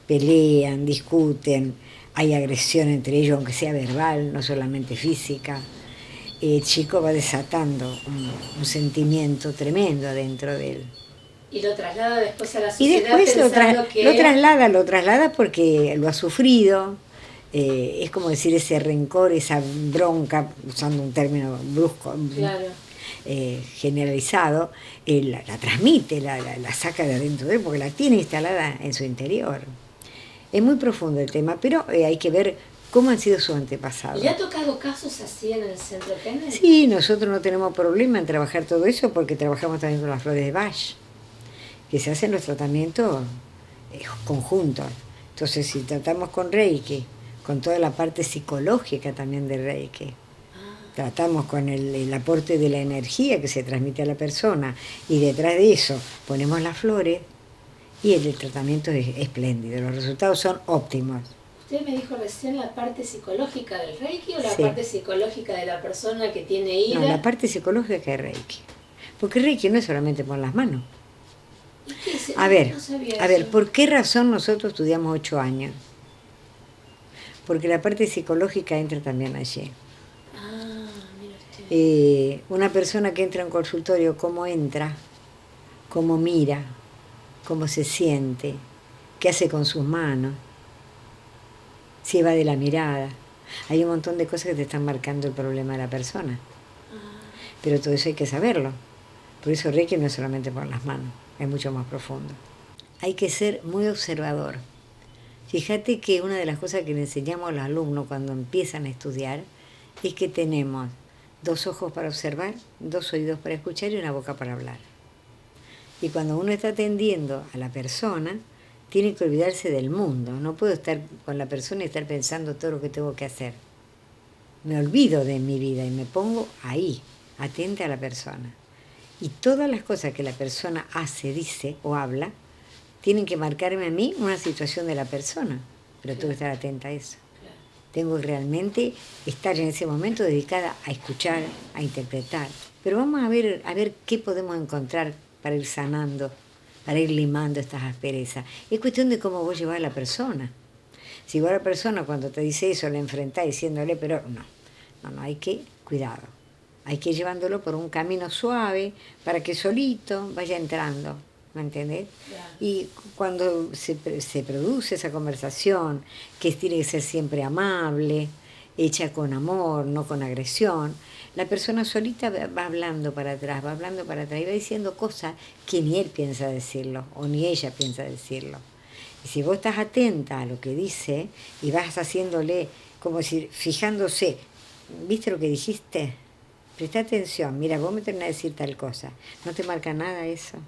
pelean, discuten, hay agresión entre ellos, aunque sea verbal, no solamente física, el chico va desatando un sentimiento tremendo dentro de él.
Y lo traslada después a la
Y
sociedad
después
pensando que...
lo traslada porque lo ha sufrido. Es como decir ese rencor, esa bronca, usando un término brusco,
Claro.
Generalizado, la transmite, la saca de adentro de él, porque la tiene instalada en su interior. Es muy profundo el tema, pero hay que ver cómo han sido sus antepasados.
¿Le ha tocado casos así en el centro Kennedy?
Sí, nosotros no tenemos problema en trabajar todo eso porque trabajamos también con las flores de Bach, que se hacen los tratamientos conjuntos. Entonces, si tratamos con Reiki, con toda la parte psicológica también de Reiki, tratamos con el aporte de la energía que se transmite a la persona, y detrás de eso ponemos las flores, y el tratamiento es espléndido, los resultados son óptimos.
Usted me dijo recién la parte psicológica del Reiki o la
Sí.
parte psicológica de la persona que tiene ira.
No, la parte psicológica es Reiki. Porque Reiki no es solamente por las manos.
¿Y qué es?
A ver,
No sabía eso.
¿por qué razón nosotros estudiamos 8 años? Porque la parte psicológica entra también allí.
Ah, mira usted.
Una persona que entra en consultorio, ¿cómo entra? ¿Cómo mira? ¿Cómo se siente? ¿Qué hace con sus manos? Si va de la mirada. Hay un montón de cosas que te están marcando el problema de la persona. Pero todo eso hay que saberlo. Por eso Reiki no es solamente por las manos, es mucho más profundo. Hay que ser muy observador. Fíjate que una de las cosas que le enseñamos a los alumnos cuando empiezan a estudiar es que tenemos 2 ojos para observar, 2 oídos para escuchar y una boca para hablar. Y cuando uno está atendiendo a la persona, tiene que olvidarse del mundo. No puedo estar con la persona y estar pensando todo lo que tengo que hacer. Me olvido de mi vida y me pongo ahí, atenta a la persona. Y todas las cosas que la persona hace, dice o habla, tienen que marcarme a mí una situación de la persona. Pero tengo que estar atenta a eso. Tengo que realmente estar en ese momento dedicada a escuchar, a interpretar. Pero vamos a ver qué podemos encontrar para ir sanando, para ir limando estas asperezas. Es cuestión de cómo vos llevas a la persona. Si vos a la persona cuando te dice eso la enfrentás diciéndole, pero no, hay que cuidado. Hay que ir llevándolo por un camino suave para que solito vaya entrando, ¿me entendés?
Claro.
Y cuando se produce esa conversación, que tiene que ser siempre amable, hecha con amor, no con agresión, la persona solita va hablando para atrás, y va diciendo cosas que ni él piensa decirlo, o ni ella piensa decirlo. Y si vos estás atenta a lo que dice, y vas haciéndole, como decir, fijándose, ¿viste lo que dijiste? Presta atención, mira, vos me tenés a decir tal cosa. ¿No te marca nada eso?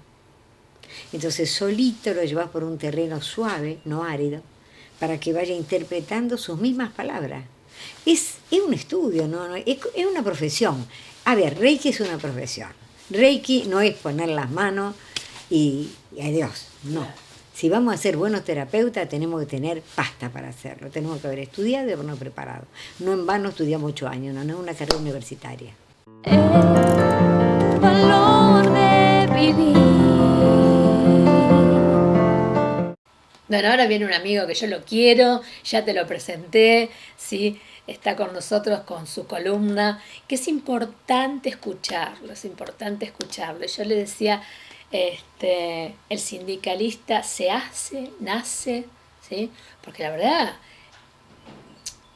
Entonces solito lo llevas por un terreno suave, no árido, para que vaya interpretando sus mismas palabras. Es un estudio, es una profesión. A ver, Reiki es una profesión. Reiki no es poner las manos y adiós, no. Si vamos a ser buenos terapeutas, tenemos que tener pasta para hacerlo. Tenemos que haber estudiado y habernos preparado. No en vano estudiamos 8 años, no es una carrera universitaria.
El valor de vivir. Bueno, ahora viene un amigo que yo lo quiero, ya te lo presenté, ¿sí? Está con nosotros con su columna, que es importante escucharlo, es importante escucharlo. Yo le decía, el sindicalista se hace, nace, ¿sí? Porque la verdad,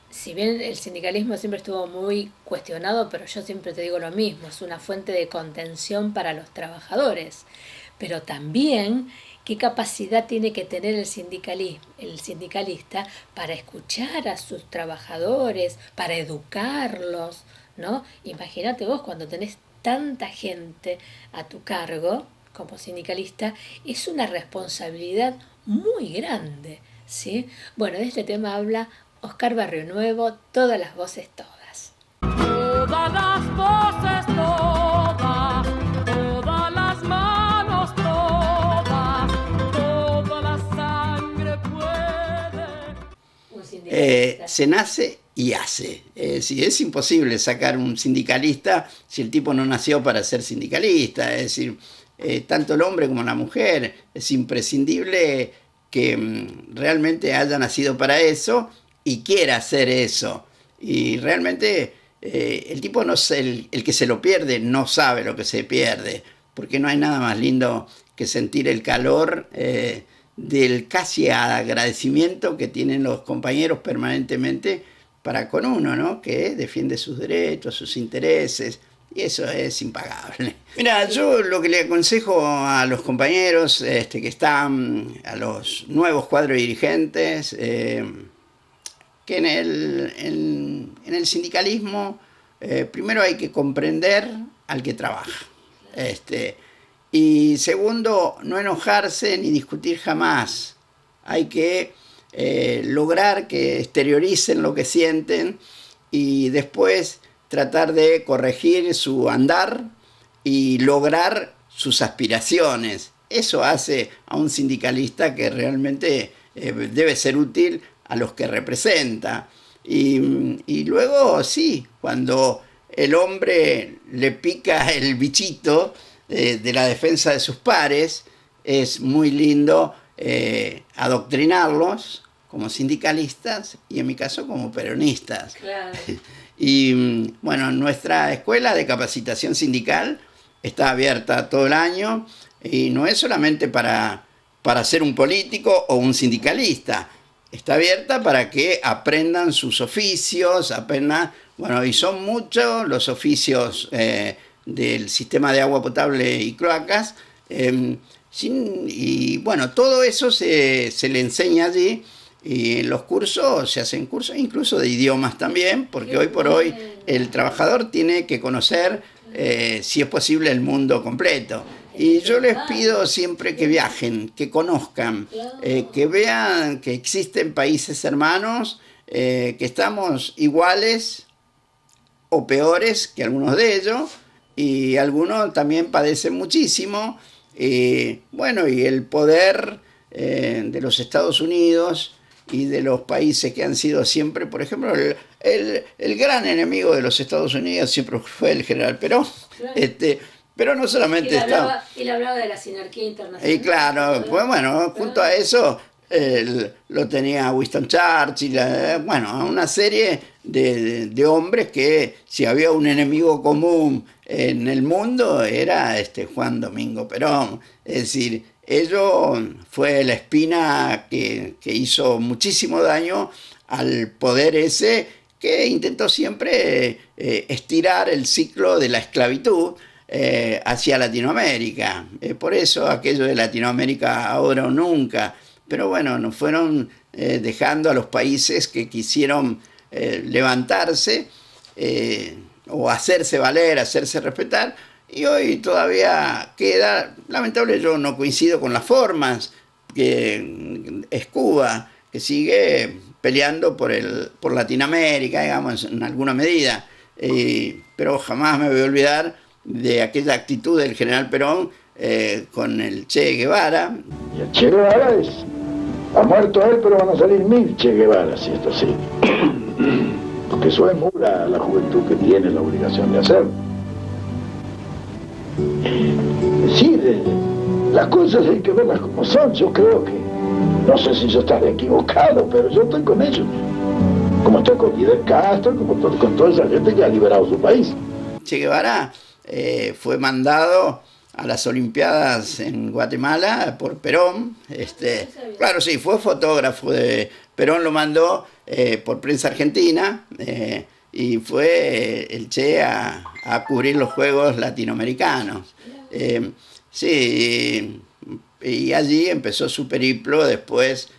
si bien el sindicalismo siempre estuvo muy cuestionado, pero yo siempre te digo lo mismo, es una fuente de contención para los trabajadores, pero también qué capacidad tiene que tener el sindicalista para escuchar a sus trabajadores, para educarlos, ¿no? Imagínate vos cuando tenés tanta gente a tu cargo como sindicalista, es una responsabilidad muy grande, ¿sí? Bueno, de este tema habla Oscar Barrionuevo, Todas las voces todas.
Todas las voces todas, todas las manos todas, toda la sangre puede.
Se nace y hace. Es imposible sacar un sindicalista si el tipo no nació para ser sindicalista. Es decir, tanto el hombre como la mujer, es imprescindible que realmente haya nacido para eso y quiera hacer eso. Y realmente el tipo no es el que se lo pierde, no sabe lo que se pierde, porque no hay nada más lindo que sentir el calor del casi agradecimiento que tienen los compañeros permanentemente para con uno, ¿no? Que defiende sus derechos, sus intereses, y eso es impagable. Mira, yo lo que le aconsejo a los compañeros que están, a los nuevos cuadros dirigentes, que en el sindicalismo primero hay que comprender al que trabaja. Y segundo, no enojarse ni discutir jamás. Hay que lograr que exterioricen lo que sienten y después tratar de corregir su andar y lograr sus aspiraciones. Eso hace a un sindicalista que realmente debe ser útil a los que representa. Y luego, sí, cuando el hombre le pica el bichito de la defensa de sus pares, es muy lindo adoctrinarlos como sindicalistas y en mi caso como peronistas.
Claro.
Y bueno, nuestra escuela de capacitación sindical está abierta todo el año y no es solamente para ser un político o un sindicalista. Está abierta para que aprendan sus oficios, y son muchos los oficios del sistema de agua potable y cloacas, y bueno, todo eso se le enseña allí, y en los cursos se hacen cursos incluso de idiomas también, porque hoy por hoy el trabajador tiene que conocer, si es posible, el mundo completo. Y yo les pido siempre que viajen, que conozcan, que vean que existen países hermanos, que estamos iguales o peores que algunos de ellos, y algunos también padecen muchísimo. Y el poder de los Estados Unidos y de los países que han sido siempre, por ejemplo, el gran enemigo de los Estados Unidos siempre fue el general Perón. Claro. Pero no solamente
él hablaba de la sinarquía internacional.
Y claro, pues bueno, junto a eso lo tenía Winston Churchill, una serie de hombres que si había un enemigo común en el mundo era Juan Domingo Perón. Es decir, ello fue la espina que hizo muchísimo daño al poder ese que intentó siempre estirar el ciclo de la esclavitud hacia Latinoamérica. Por eso aquello de Latinoamérica ahora o nunca. Pero bueno, nos fueron dejando a los países que quisieron levantarse o hacerse valer, hacerse respetar, y hoy todavía queda, lamentable, yo no coincido con las formas, que es Cuba, que sigue peleando por Latinoamérica, digamos, en alguna medida, pero jamás me voy a olvidar de aquella actitud del general Perón con el Che Guevara.
Y el Che Guevara ha muerto él, pero van a salir 1000 Che Guevara, si esto sigue. Porque eso emula la juventud que tiene la obligación de hacerlo. Es decir, las cosas hay que verlas como son. Yo creo que, no sé si yo estaré equivocado, pero yo estoy con ellos. Como estoy con Fidel Castro, como estoy con toda esa gente que ha liberado su país.
Che Guevara fue mandado a las Olimpiadas en Guatemala por Perón. Claro, sí, fue fotógrafo de Perón, lo mandó por prensa argentina y fue el Che a cubrir los Juegos Latinoamericanos. Sí, y allí empezó su periplo después,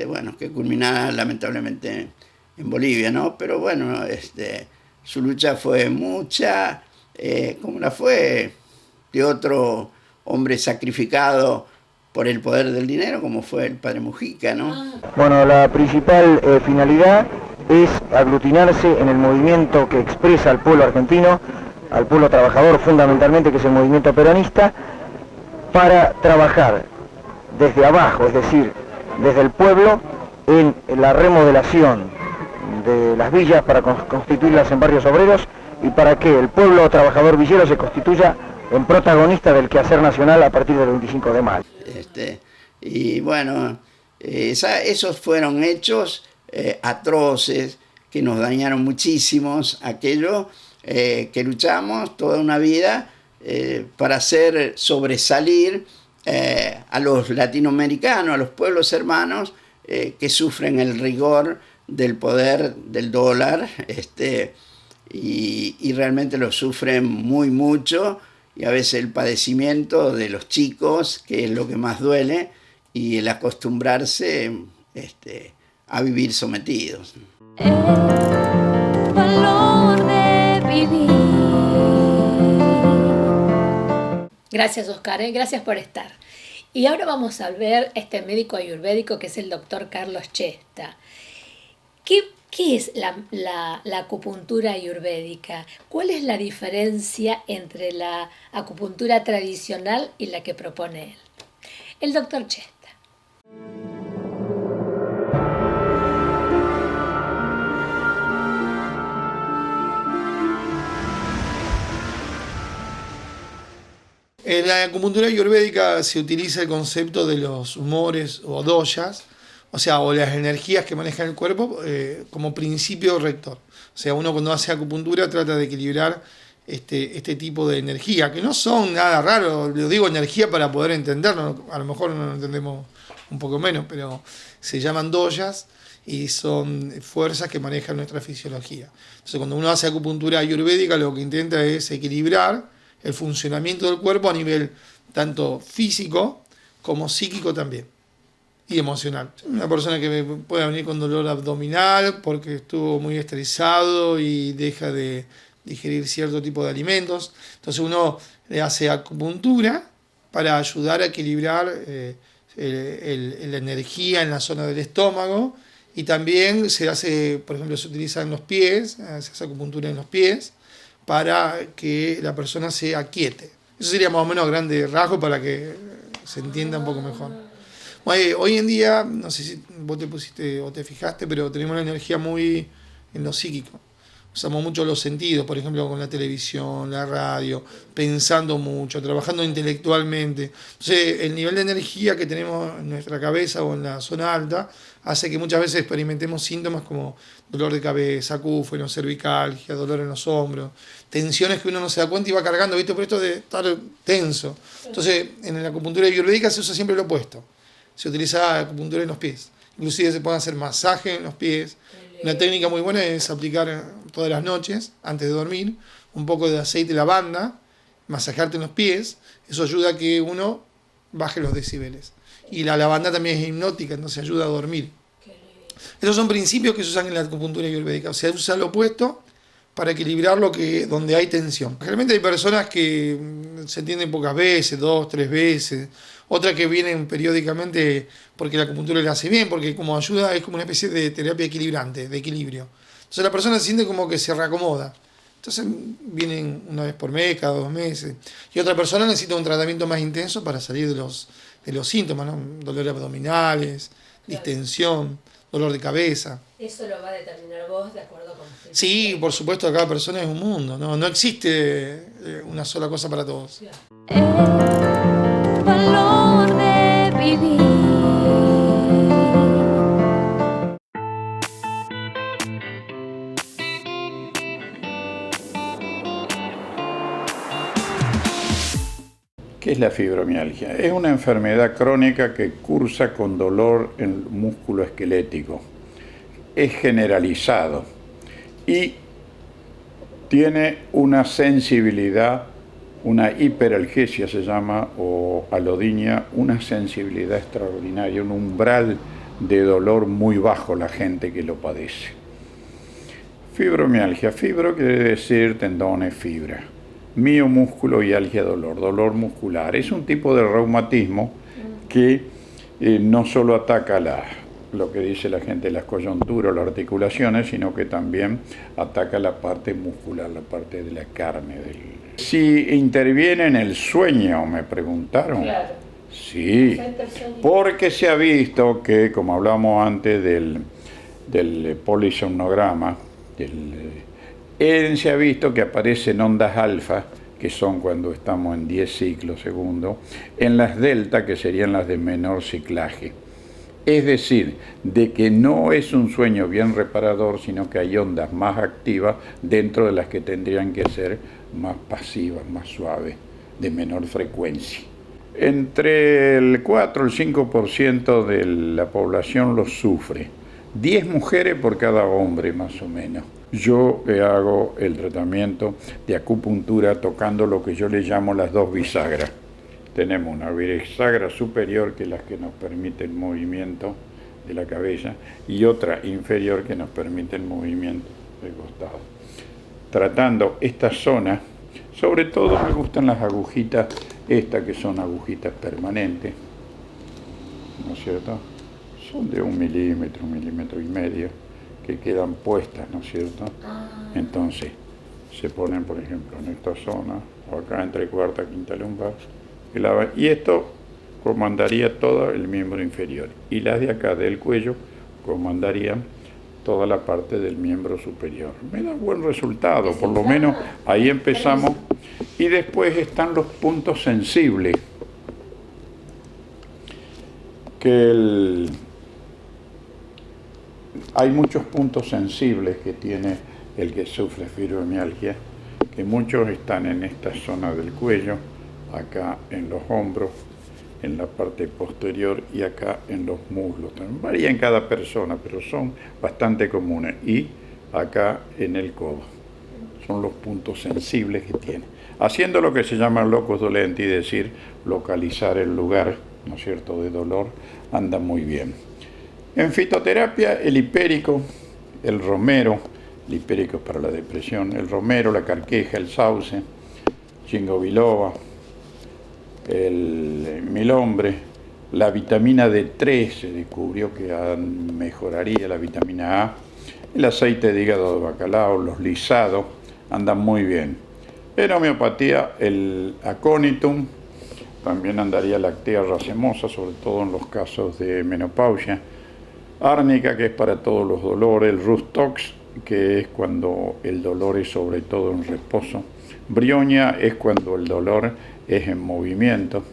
bueno, que culminara lamentablemente en Bolivia, ¿no? Pero bueno, su lucha fue mucha, como la fue de otro hombre sacrificado por el poder del dinero, como fue el padre Mujica, ¿no?
Bueno, la principal finalidad es aglutinarse en el movimiento que expresa al pueblo argentino, al pueblo trabajador fundamentalmente, que es el movimiento peronista, para trabajar desde abajo, es decir, desde el pueblo, en la remodelación de las villas para constituirlas en barrios obreros y para que el pueblo trabajador villero se constituya en protagonista del quehacer nacional a partir del 25 de mayo.
Y bueno, esos fueron hechos atroces que nos dañaron muchísimos, aquello que luchamos toda una vida para hacer sobresalir a los latinoamericanos, a los pueblos hermanos que sufren el rigor del poder del dólar, y realmente lo sufren muy mucho, y a veces el padecimiento de los chicos, que es lo que más duele, y el acostumbrarse a vivir sometidos.
El valor de vivir.
Gracias, Oscar, gracias por estar. Y ahora vamos a ver este médico ayurvédico que es el doctor Carlos Chesta. ¿Qué es la acupuntura ayurvédica? ¿Cuál es la diferencia entre la acupuntura tradicional y la que propone él? El doctor Chesta.
En la acupuntura ayurvédica se utiliza el concepto de los humores o doshas, o las energías que manejan el cuerpo como principio rector. O sea, uno cuando hace acupuntura trata de equilibrar este tipo de energía, que no son nada raro, lo digo energía para poder entenderlo, a lo mejor no lo entendemos un poco menos, pero se llaman doshas y son fuerzas que manejan nuestra fisiología. Entonces, cuando uno hace acupuntura ayurvédica, lo que intenta es equilibrar el funcionamiento del cuerpo a nivel tanto físico como psíquico también, y emocional. Una persona que puede venir con dolor abdominal porque estuvo muy estresado y deja de digerir cierto tipo de alimentos, entonces uno le hace acupuntura para ayudar a equilibrar la energía en la zona del estómago, y también se hace, por ejemplo, se utiliza en los pies, se hace acupuntura en los pies para que la persona se aquiete. Eso sería más o menos a grande rasgo para que se entienda un poco mejor. Bueno, hoy en día, no sé si vos te pusiste o te fijaste, pero tenemos la energía muy en lo psíquico. Usamos mucho los sentidos, por ejemplo, con la televisión, la radio, pensando mucho, trabajando intelectualmente. Entonces, el nivel de energía que tenemos en nuestra cabeza o en la zona alta hace que muchas veces experimentemos síntomas como dolor de cabeza, acúfeno, cervicalgia, dolor en los hombros, tensiones que uno no se da cuenta y va cargando, ¿viste? Por esto de estar tenso. Entonces, en la acupuntura ayurvédica se usa siempre lo opuesto. Se utiliza acupuntura en los pies. Inclusive se pueden hacer masaje en los pies. Una técnica muy buena es aplicar todas las noches, antes de dormir, un poco de aceite de lavanda, masajearte en los pies. Eso ayuda a que uno baje los decibeles. Y la lavanda también es hipnótica, entonces ayuda a dormir. Esos son principios que se usan en la acupuntura ayurvédica. O sea, usa lo opuesto para equilibrar donde hay tensión. Generalmente hay personas que se entienden pocas veces, 2, 3 veces, otras que vienen periódicamente porque la acupuntura le hace bien, porque como ayuda es como una especie de terapia equilibrante, de equilibrio. Entonces la persona se siente como que se reacomoda. Entonces vienen una vez por mes, cada 2 meses. Y otra persona necesita un tratamiento más intenso para salir de los síntomas, ¿no? Dolores abdominales, distensión, dolor de cabeza.
Eso lo va a determinar vos de acuerdo con...
Sí, por supuesto, cada persona es un mundo, ¿no? No existe una sola cosa para todos.
El valor de vivir.
¿Qué es la fibromialgia? Es una enfermedad crónica que cursa con dolor en el músculo esquelético. Es generalizado y tiene una sensibilidad, una hiperalgesia se llama, o alodinia, una sensibilidad extraordinaria, un umbral de dolor muy bajo la gente que lo padece. Fibromialgia, fibro quiere decir tendones, fibra. Miomúsculo y algia, dolor muscular. Es un tipo de reumatismo que no solo ataca lo que dice la gente, las coyunturas, las articulaciones, sino que también ataca la parte muscular, la parte de la carne. Si interviene en el sueño, me preguntaron. Claro. Sí, porque se ha visto que, como hablábamos antes del polisomnograma, se ha visto que aparecen ondas alfa, que son cuando estamos en 10 ciclos segundos, en las delta, que serían las de menor ciclaje. Es decir, de que no es un sueño bien reparador, sino que hay ondas más activas dentro de las que tendrían que ser más pasivas, más suaves, de menor frecuencia. Entre el 4 y el 5% de la población lo sufre. 10 mujeres por cada hombre, más o menos. Yo hago el tratamiento de acupuntura tocando lo que yo le llamo las 2 bisagras. Tenemos una bisagra superior, que es la que nos permite el movimiento de la cabeza, y otra inferior que nos permite el movimiento del costado. Tratando esta zona, sobre todo me gustan las agujitas, estas que son agujitas permanentes, ¿no es cierto? Son de 1 milímetro, 1,5 milímetros, que quedan puestas, ¿no es cierto? Entonces, se ponen, por ejemplo, en esta zona, o acá entre cuarta y quinta lumbar, y esto comandaría todo el miembro inferior, y las de acá del cuello comandarían toda la parte del miembro superior. Me da buen resultado, por lo menos ahí empezamos, y después están los puntos sensibles, hay muchos puntos sensibles que tiene el que sufre fibromialgia, que muchos están en esta zona del cuello, acá en los hombros, en la parte posterior y acá en los muslos. También varía en cada persona, pero son bastante comunes. Y acá en el codo. Son los puntos sensibles que tiene. Haciendo lo que se llama locus dolenti, es decir, localizar el lugar, ¿no es cierto?, de dolor, anda muy bien. En fitoterapia, el hipérico, el romero, el hipérico es para la depresión, el romero, la carqueja, el sauce, ginkgo biloba, el milombre, la vitamina D3, se descubrió que mejoraría la vitamina A, el aceite de hígado de bacalao, los lisados, andan muy bien. En homeopatía, el aconitum, también andaría la actea racemosa, sobre todo en los casos de menopausia, árnica, que es para todos los dolores, el rustox, que es cuando el dolor es sobre todo en reposo, brionia es cuando el dolor es en movimiento,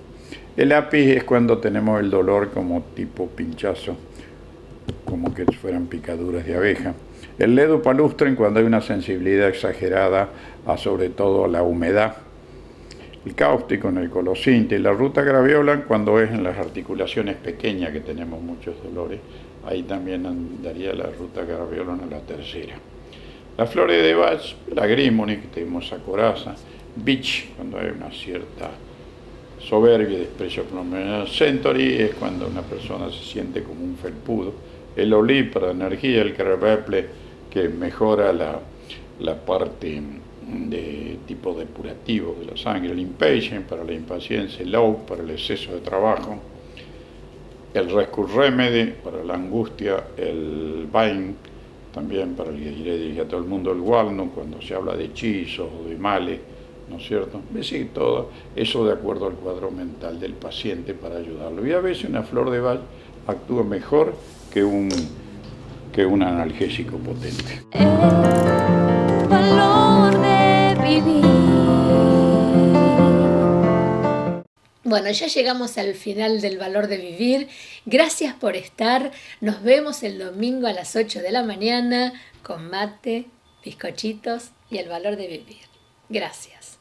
el apis es cuando tenemos el dolor como tipo pinchazo, como que fueran picaduras de abeja, el ledopalustren cuando hay una sensibilidad exagerada a sobre todo a la humedad, el cáustico en el colocinte, y la ruta graviola cuando es en las articulaciones pequeñas que tenemos muchos dolores, ahí también andaría la ruta graviola en la tercera. Las flores de Bach, la grimoni, que tenemos esa coraza, Beach, cuando hay una cierta soberbia, desprecio por la Centauri, es cuando una persona se siente como un felpudo. El olive para energía, el carveple, que mejora la parte de tipo depurativo de la sangre, el impatient para la impaciencia, el low para el exceso de trabajo, el rescue remedy para la angustia, el bind también para el que dirige a todo el mundo, el walnut cuando se habla de hechizos o de males, ¿no es cierto? Es decir, todo eso de acuerdo al cuadro mental del paciente para ayudarlo. Y a veces una flor de Bach actúa mejor que un analgésico potente.
Valor de vivir. Bueno, ya llegamos al final del Valor de Vivir. Gracias por estar. Nos vemos el domingo a las 8 de la mañana con mate, bizcochitos y el valor de vivir. Gracias.